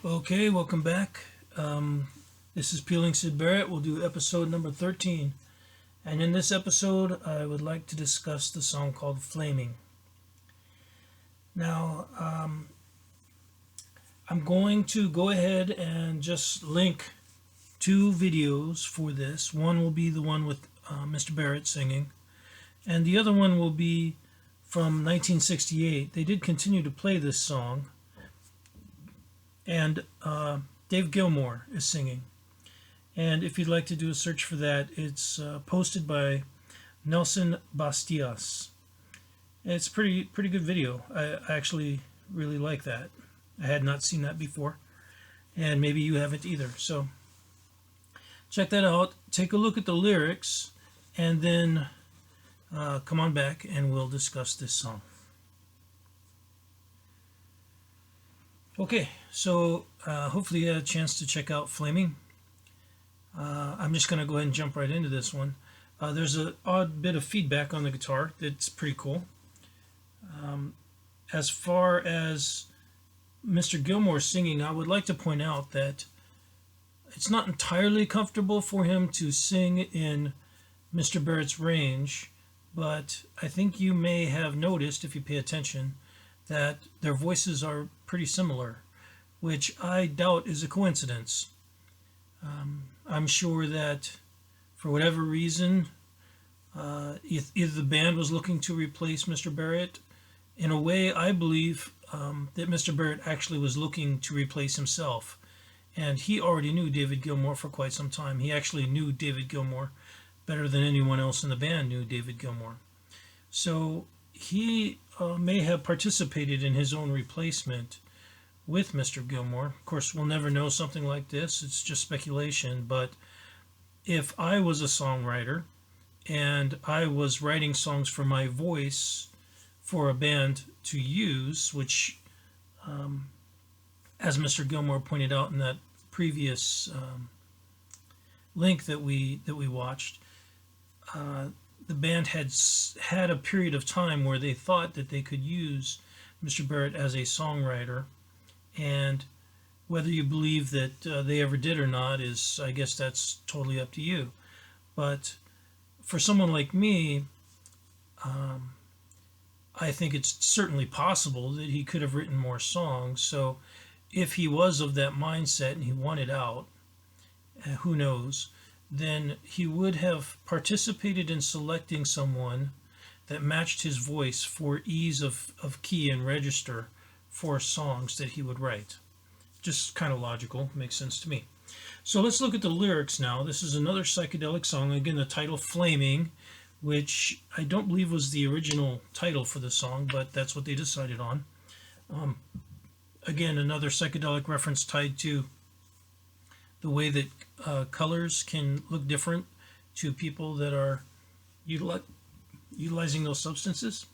Okay, welcome back. This is Peeling Syd Barrett. We'll do episode number 13. And in this episode, I would like to discuss the song called Flaming. Now, I'm going to go ahead and just link two videos for this. One will be the one with Mr. Barrett singing, and the other one will be from 1968. They did continue to play this song, and Dave Gilmour is singing. And if you'd like to do a search for that, it's posted by Nelson Bastias. It's a pretty good video. I actually really like that. I had not seen that before, and maybe you haven't either. So check that out. Take a look at the lyrics, and then come on back and we'll discuss this song. Okay, so hopefully you had a chance to check out Flaming. I'm just going to go ahead and jump right into this one. There's an odd bit of feedback on the guitar that's pretty cool. As far as Mr. Gilmour singing, I would like to point out that it's not entirely comfortable for him to sing in Mr. Barrett's range, but I think you may have noticed, if you pay attention, that their voices are pretty similar, which I doubt is a coincidence. I'm sure that for whatever reason, either the band was looking to replace Mr. Barrett. In a way, I believe that Mr. Barrett actually was looking to replace himself. And he already knew David Gilmour for quite some time. He actually knew David Gilmour better than anyone else in the band knew David Gilmour. So he may have participated in his own replacement with Mr. Gilmour. Of course, we'll never know something like this. It's just speculation. But if I was a songwriter and I was writing songs for my voice for a band to use, which, as Mr. Gilmour pointed out in that previous link that we watched, the band had a period of time where they thought that they could use Mr. Barrett as a songwriter, and whether you believe that they ever did or not is, I guess that's totally up to you. But for someone like me, I think it's certainly possible that he could have written more songs. So if he was of that mindset and he wanted out, who knows, then he would have participated in selecting someone that matched his voice for ease of key and register for songs that he would write. Just kind of logical, makes sense to me. So let's look at the lyrics now. This is another psychedelic song. Again, the title Flaming, which I don't believe was the original title for the song, but that's what they decided on. Again, another psychedelic reference tied to the way that colors can look different to people that are utilizing those substances.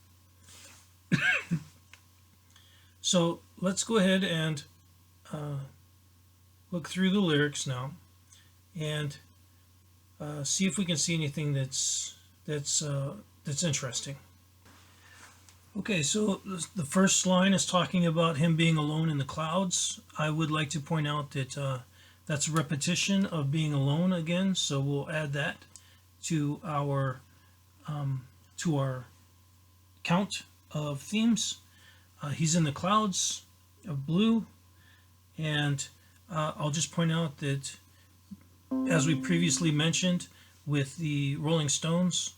So let's go ahead and look through the lyrics now and see if we can see anything that's interesting. Okay, so the first line is talking about him being alone in the clouds. I would like to point out that that's a repetition of being alone again, so we'll add that to our count of themes. He's in the clouds of blue, and I'll just point out that, as we previously mentioned with the Rolling Stones,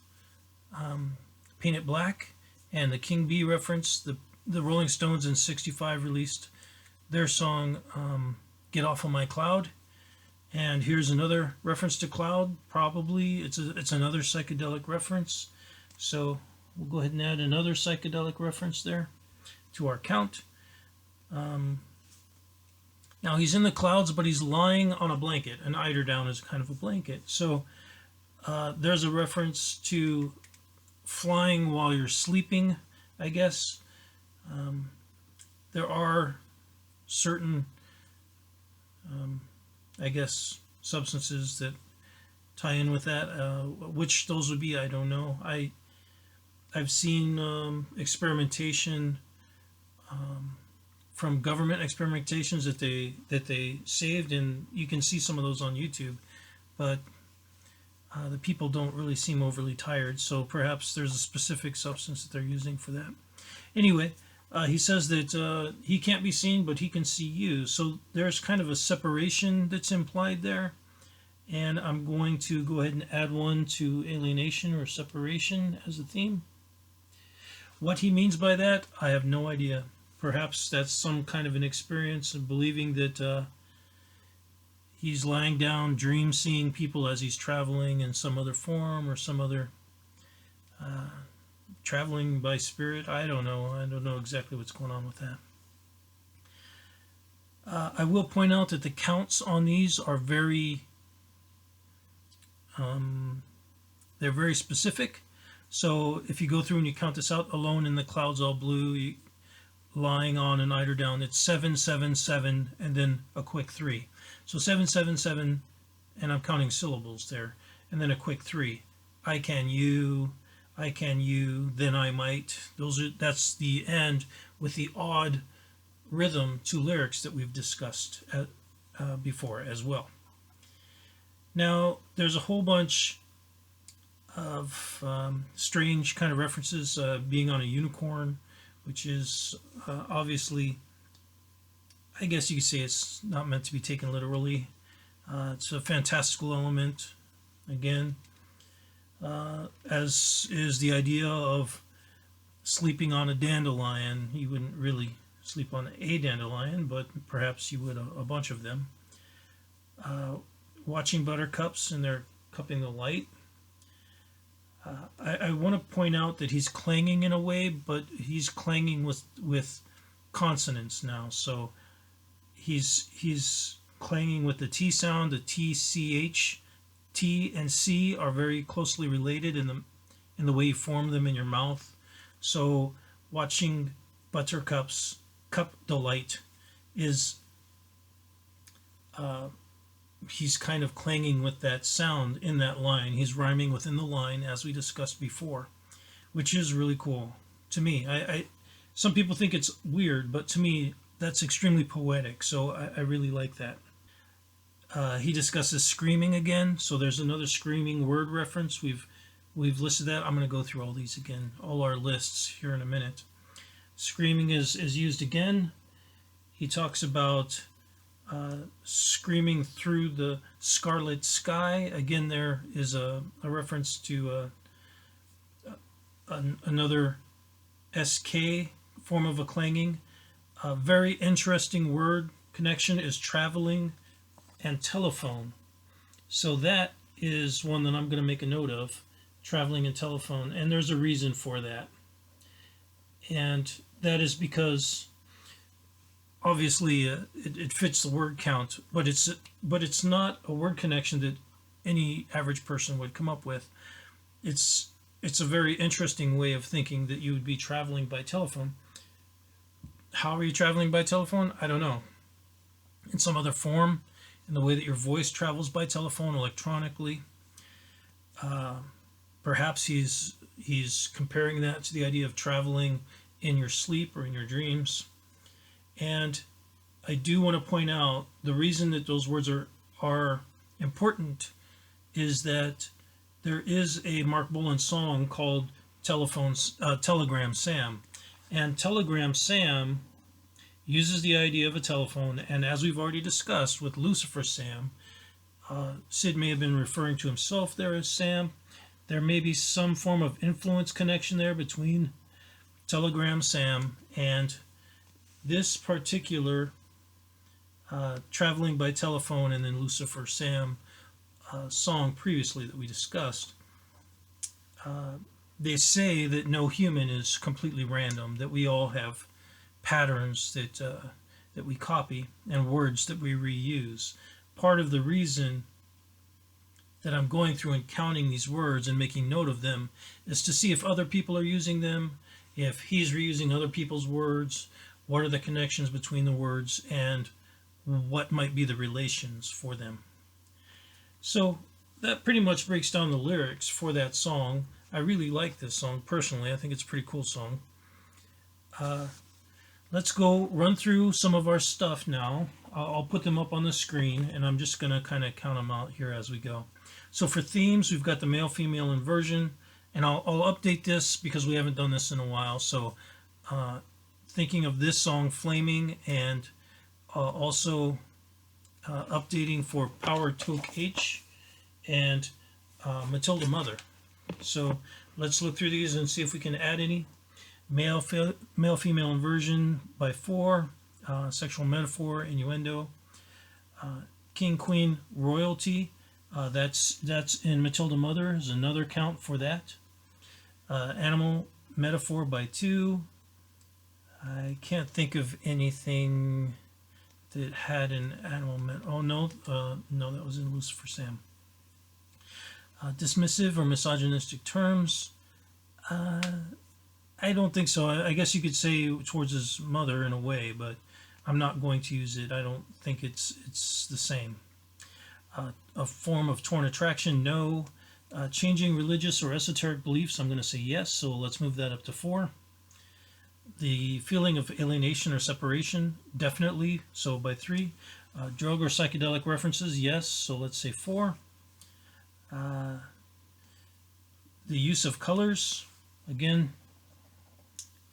Paint It Black, and the King Bee reference, the Rolling Stones in '65 released their song Get Off of My Cloud. And here's another reference to cloud. Probably it's another psychedelic reference. So we'll go ahead and add another psychedelic reference there to our count. Now he's in the clouds, but he's lying on a blanket. An eiderdown is kind of a blanket. So there's a reference to flying while you're sleeping, I guess. There are certain I guess substances that tie in with that. Which those would be, I don't know. I've seen experimentation from government experimentations that they saved, and you can see some of those on YouTube. But the people don't really seem overly tired, so perhaps there's a specific substance that they're using for that. Anyway, he says that he can't be seen, but he can see you. So there's kind of a separation that's implied there. And I'm going to go ahead and add one to alienation or separation as a theme. What he means by that, I have no idea. Perhaps that's some kind of an experience of believing that he's lying down, dream seeing people as he's traveling in some other form or some other traveling by spirit. I don't know. I don't know exactly what's going on with that. I will point out that the counts on these are very they're very specific. So if you go through and you count this out, alone in the clouds all blue, lying on an eider down, it's 7, 7, 7, and then a quick 3. So 7, 7, 7, and I'm counting syllables there, and then a quick 3. I can you, then I might. That's the end with the odd rhythm to lyrics that we've discussed before as well. Now, there's a whole bunch of strange kind of references, being on a unicorn, which is obviously, I guess you could say it's not meant to be taken literally. It's a fantastical element, again, as is the idea of sleeping on a dandelion. You wouldn't really sleep on a dandelion, but perhaps you would a bunch of them. Watching buttercups and they're cupping the light. I want to point out that he's clanging in a way, but he's clanging with consonants now. So he's clanging with the T sound, the TCH. T and C are very closely related in the way you form them in your mouth. So watching buttercups cup the light is he's kind of clanging with that sound in that line. He's rhyming within the line, as we discussed before, which is really cool to me. Some people think it's weird, but to me, that's extremely poetic, so I really like that. He discusses screaming again, so there's another screaming word reference. We've listed that. I'm going to go through all these again, all our lists here in a minute. Screaming is used again. He talks about screaming through the scarlet sky. Again, there is a reference to another SK form of a clanging. A very interesting word connection is traveling and telephone. So that is one that I'm going to make a note of, traveling and telephone, and there's a reason for that. And that is because obviously it fits the word count, but it's not a word connection that any average person would come up with. It's a very interesting way of thinking that you would be traveling by telephone. How are you traveling by telephone? I don't know. In some other form, in the way that your voice travels by telephone electronically. Perhaps he's comparing that to the idea of traveling in your sleep or in your dreams. And I do want to point out the reason that those words are important is that there is a Mark Bolan song called Telegram Sam. And Telegram Sam uses the idea of a telephone, and as we've already discussed with Lucifer Sam, Syd may have been referring to himself there as Sam. There may be some form of influence connection there between Telegram Sam and this particular traveling by telephone and then Lucifer Sam song previously that we discussed. They say that no human is completely random, that we all have patterns that we copy and words that we reuse. Part of the reason that I'm going through and counting these words and making note of them is to see if other people are using them, if he's reusing other people's words, what are the connections between the words, and what might be the relations for them. So that pretty much breaks down the lyrics for that song. I really like this song personally. I think it's a pretty cool song. Let's go run through some of our stuff now. I'll put them up on the screen, and I'm just going to kind of count them out here as we go. So for themes, we've got the male-female inversion, and I'll update this because we haven't done this in a while. So thinking of this song, Flaming, and also updating for Power Toke H and Matilda Mother. So let's look through these and see if we can add any. Male-female inversion by 4, sexual metaphor, innuendo. King-queen royalty, that's in Matilda Mother, is another count for that. Animal metaphor by 2. I can't think of anything that had an animal metaphor. Oh no, no, that was in Lucifer Sam. Dismissive or misogynistic terms. I don't think so. I guess you could say towards his mother in a way, but I'm not going to use it. I don't think it's the same. A form of torn attraction, no. Changing religious or esoteric beliefs, I'm going to say yes, so let's move that up to 4. The feeling of alienation or separation, definitely, so by 3. Drug or psychedelic references, yes, so let's say 4. The use of colors, again,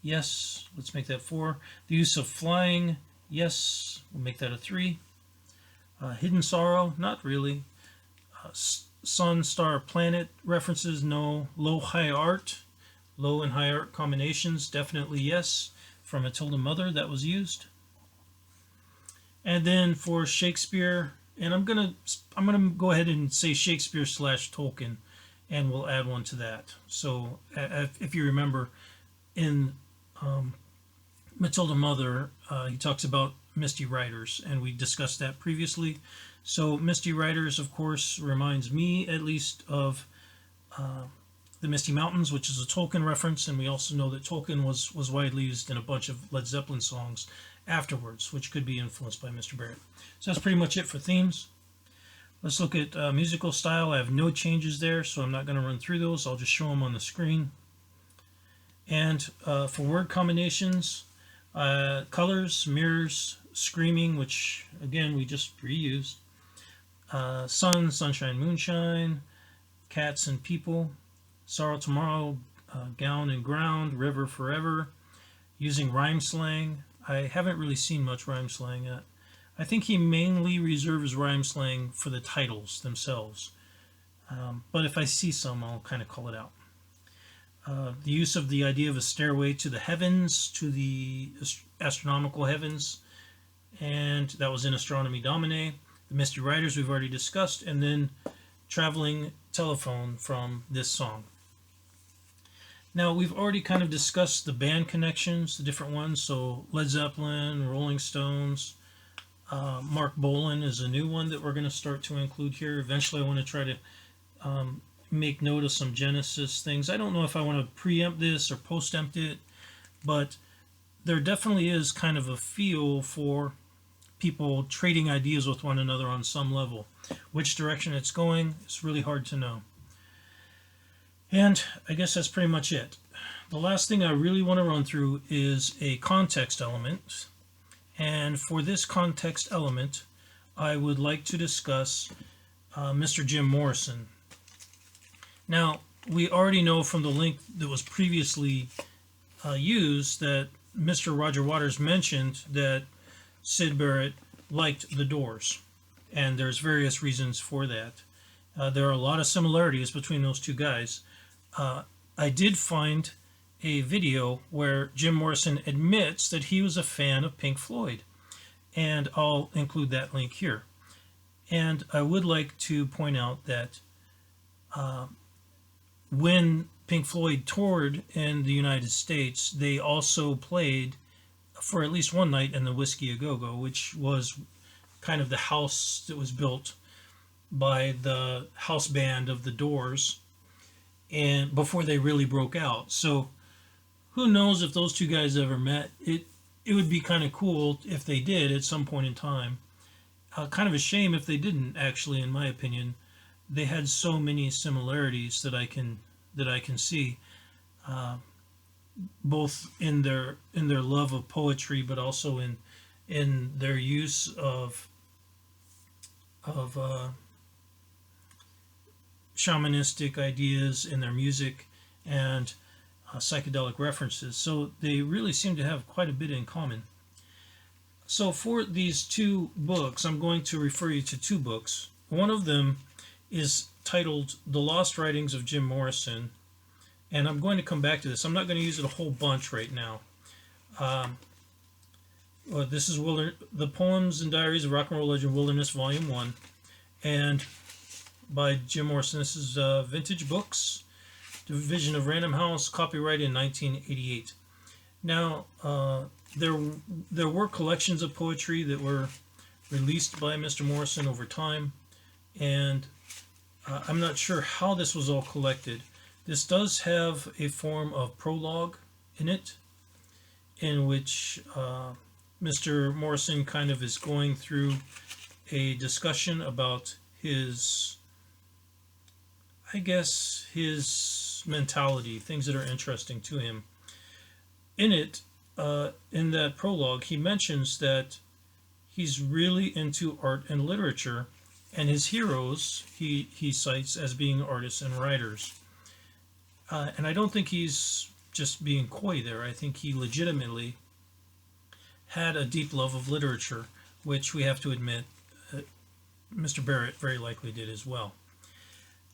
yes, let's make that 4. The use of flying, yes, we'll make that a 3. Hidden sorrow, not really. Sun, star, planet references, no. Low, high art, low and high art combinations, definitely yes. From Matilda Mother, that was used. And then for Shakespeare, and I'm gonna go ahead and say Shakespeare / Tolkien, and we'll add one to that. So if you remember, in Matilda Mother, he talks about Misty Riders, and we discussed that previously. So Misty Riders, of course, reminds me at least of the Misty Mountains, which is a Tolkien reference, and we also know that Tolkien was widely used in a bunch of Led Zeppelin songs afterwards, which could be influenced by Mr. Barrett. So that's pretty much it for themes. Let's look at musical style. I have no changes there, so I'm not going to run through those. I'll just show them on the screen. And for word combinations, colors, mirrors, screaming, which again we just reused. Sun, sunshine, moonshine, cats and people, sorrow tomorrow, gown and ground, river forever, using rhyme slang. I haven't really seen much rhyme slang yet. I think he mainly reserves rhyme slang for the titles themselves. But if I see some, I'll kind of call it out. The use of the idea of a stairway to the heavens, to the astronomical heavens, and that was in Astronomy Domine. The Misty Riders we've already discussed, and then Traveling Telephone from this song. Now, we've already kind of discussed the band connections, the different ones, so Led Zeppelin, Rolling Stones, Mark Bolan is a new one that we're going to start to include here. Eventually I want to try to make note of some Genesis things. I don't know if I want to preempt this or post-empt it, but there definitely is kind of a feel for people trading ideas with one another on some level. Which direction it's going, it's really hard to know. And I guess that's pretty much it. The last thing I really want to run through is a context element. And for this context element, I would like to discuss Mr. Jim Morrison. Now, we already know from the link that was previously used that Mr. Roger Waters mentioned that Syd Barrett liked the Doors, and there's various reasons for that. There are a lot of similarities between those two guys. I did find a video where Jim Morrison admits that he was a fan of Pink Floyd, and I'll include that link here. And I would like to point out that when Pink Floyd toured in the United States, they also played for at least one night in the Whiskey A Go Go, which was kind of the house that was built by the house band of the Doors, and before they really broke out. So who knows if those two guys ever met. It would be kind of cool if they did at some point in time. Kind of a shame if they didn't, actually, in my opinion. They had so many similarities that I can see. both in their love of poetry, but also in their use of shamanistic ideas in their music and psychedelic references. So they really seem to have quite a bit in common. So for these two books, I'm going to refer you to two books. One of them is titled The Lost Writings of Jim Morrison, and I'm going to come back to this. I'm not going to use it a whole bunch right now. This is The Poems and Diaries of Rock and Roll Legend Wilderness, Volume 1, and by Jim Morrison. This is Vintage Books, Division of Random House, copyright in 1988. Now, there were collections of poetry that were released by Mr. Morrison over time, and I'm not sure how this was all collected. This does have a form of prologue in it, in which Mr. Morrison kind of is going through a discussion about his mentality, things that are interesting to him. In it, in that prologue, he mentions that he's really into art and literature, and his heroes he cites as being artists and writers. And I don't think he's just being coy there. I think he legitimately had a deep love of literature, which we have to admit Mr. Barrett very likely did as well.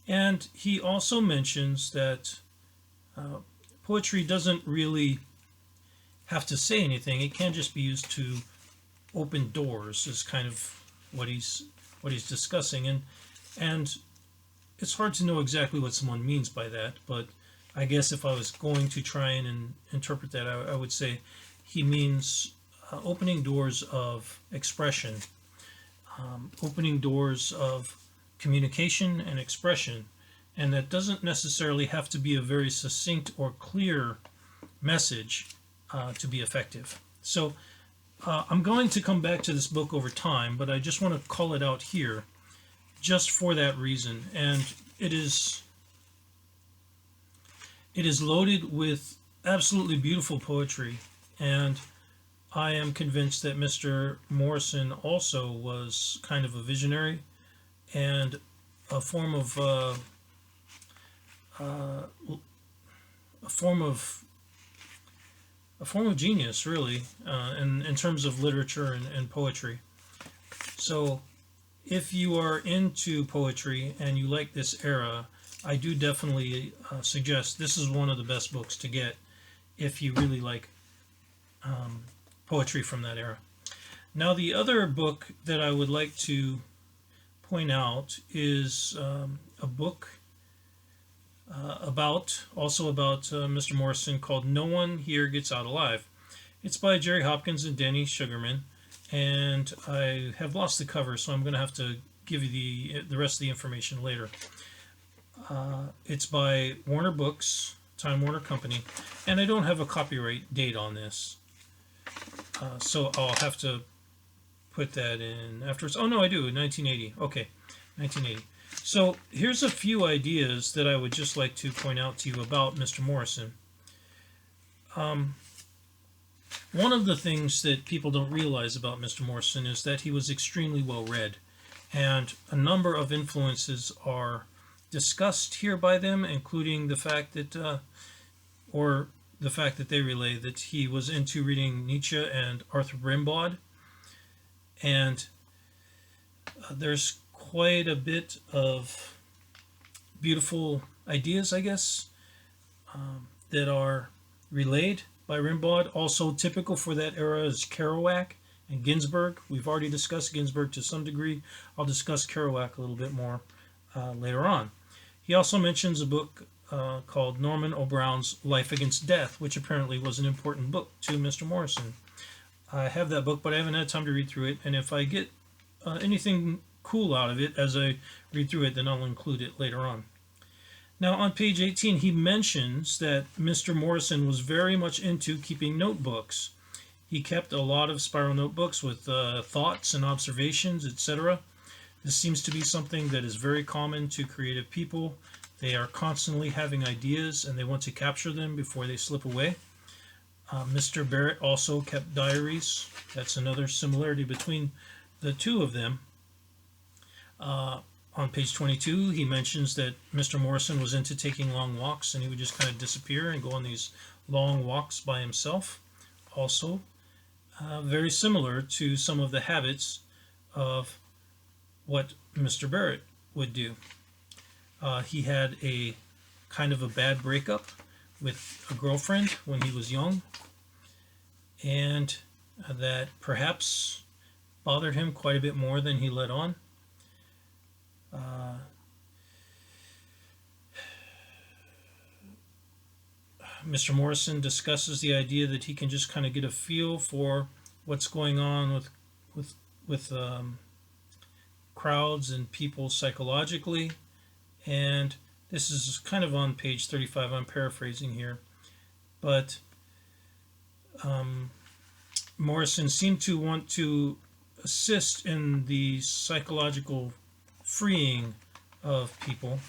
And he also mentions that poetry doesn't really have to say anything. It can just be used to open doors, is kind of what he's discussing. And it's hard to know exactly what someone means by that, but I guess if I was going to try and interpret that, I would say he means opening doors of expression, opening doors of communication and expression, and that doesn't necessarily have to be a very succinct or clear message to be effective. So I'm going to come back to this book over time, but I just want to call it out here just for that reason. And it is loaded with absolutely beautiful poetry, and I am convinced that Mr. Morrison also was kind of a visionary and a form of genius, really, in terms of literature and poetry. So, if you are into poetry and you like this era, I do definitely suggest this is one of the best books to get if you really like poetry from that era. Now, the other book that I would like to point out is a book about Mr. Morrison called No One Here Gets Out Alive. It's by Jerry Hopkins and Danny Sugerman, and I have lost the cover, so I'm going to have to give you the rest of the information later. It's by Warner Books, Time Warner Company, and I don't have a copyright date on this, so I'll have to put that in afterwards. Oh no, I do, 1980. Okay, 1980. So here's a few ideas that I would just like to point out to you about Mr. Morrison. One of the things that people don't realize about Mr. Morrison is that he was extremely well read, and a number of influences are discussed here by them, including the fact that they relay that he was into reading Nietzsche and Arthur Rimbaud, and there's quite a bit of beautiful ideas, I guess, that are relayed by Rimbaud. Also typical for that era is Kerouac and Ginsberg. We've already discussed Ginsberg to some degree. I'll discuss Kerouac a little bit more later on. He also mentions a book called Norman O'Brown's Life Against Death, which apparently was an important book to Mr. Morrison. I have that book, but I haven't had time to read through it, and if I get anything cool out of it as I read through it, then I'll include it later on. Now, on page 18, he mentions that Mr. Morrison was very much into keeping notebooks. He kept a lot of spiral notebooks with thoughts and observations, etc. This seems to be something that is very common to creative people. They are constantly having ideas and they want to capture them before they slip away. Mr. Barrett also kept diaries. That's another similarity between the two of them. On page 22, he mentions that Mr. Morrison was into taking long walks, and he would just kind of disappear and go on these long walks by himself. Also, very similar to some of the habits of what Mr. Barrett would do. He had a kind of a bad breakup with a girlfriend when he was young, and that perhaps bothered him quite a bit more than he let on. Mr. Morrison discusses the idea that he can just kind of get a feel for what's going on with crowds and people psychologically, and this is kind of on page 35. I'm paraphrasing here, but Morrison seemed to want to assist in the psychological freeing of people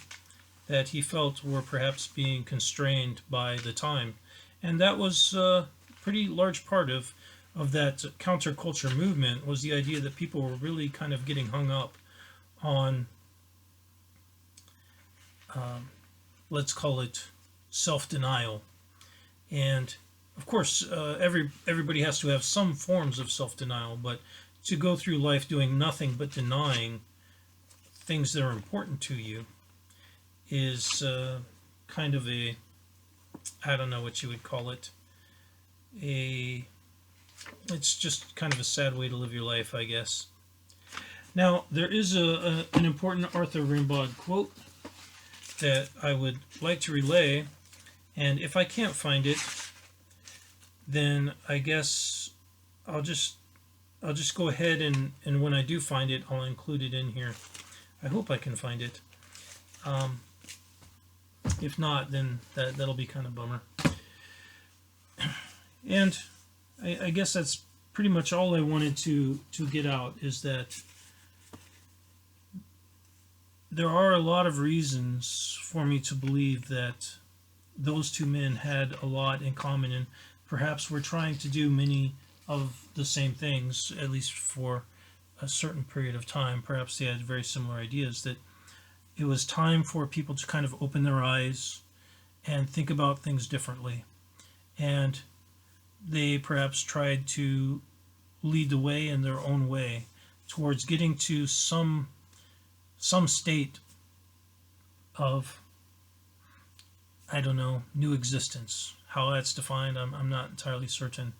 that he felt were perhaps being constrained by the time. And that was a pretty large part of that counterculture movement, was the idea that people were really kind of getting hung up on, let's call it, self-denial. And of course, everybody has to have some forms of self-denial, but to go through life doing nothing but denying things that are important to you is kind of a, I don't know what you would call it, it's just kind of a sad way to live your life, I guess. Now, there is an important Arthur Rimbaud quote that I would like to relay, and if I can't find it, then I guess I'll just go ahead and when I do find it, I'll include it in here. I hope I can find it. If not, then that'll be kind of a bummer. And I guess that's pretty much all I wanted to get out, is that there are a lot of reasons for me to believe that those two men had a lot in common, and perhaps were trying to do many of the same things, at least for a certain period of time. Perhaps they had very similar ideas, that it was time for people to kind of open their eyes and think about things differently. And they perhaps tried to lead the way in their own way towards getting to some state of, I don't know, new existence. How that's defined, I'm not entirely certain.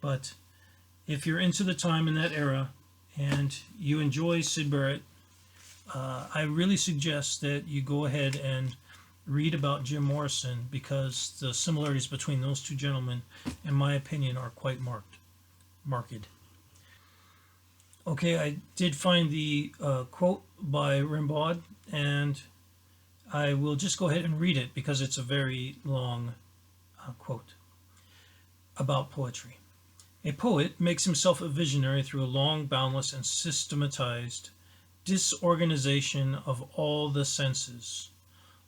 But if you're into the time in that era and you enjoy Syd Barrett, I really suggest that you go ahead and read about Jim Morrison, because the similarities between those two gentlemen, in my opinion, are quite marked. Okay, I did find the quote by Rimbaud, and I will just go ahead and read it because it's a very long quote about poetry. A poet makes himself a visionary through a long, boundless, and systematized disorganization of all the senses,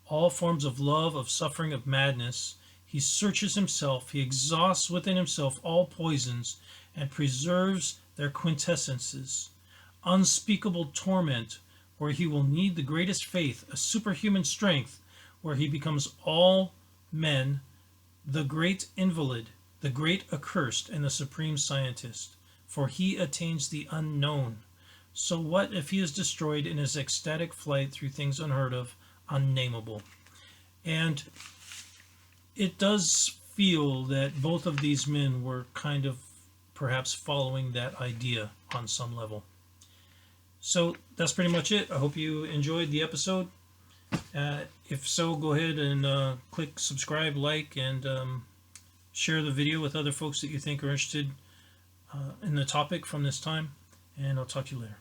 all forms of love, of suffering, of madness. He searches himself, he exhausts within himself all poisons, and preserves their quintessences. Unspeakable torment, where he will need the greatest faith, a superhuman strength, where he becomes all men, the great invalid, the great accursed, and the supreme scientist, for he attains the unknown. So what if he is destroyed in his ecstatic flight through things unheard of, unnameable? And it does feel that both of these men were kind of perhaps following that idea on some level. So that's pretty much it. I hope you enjoyed the episode. If so, go ahead and click subscribe, like, and share the video with other folks that you think are interested in the topic from this time. And I'll talk to you later.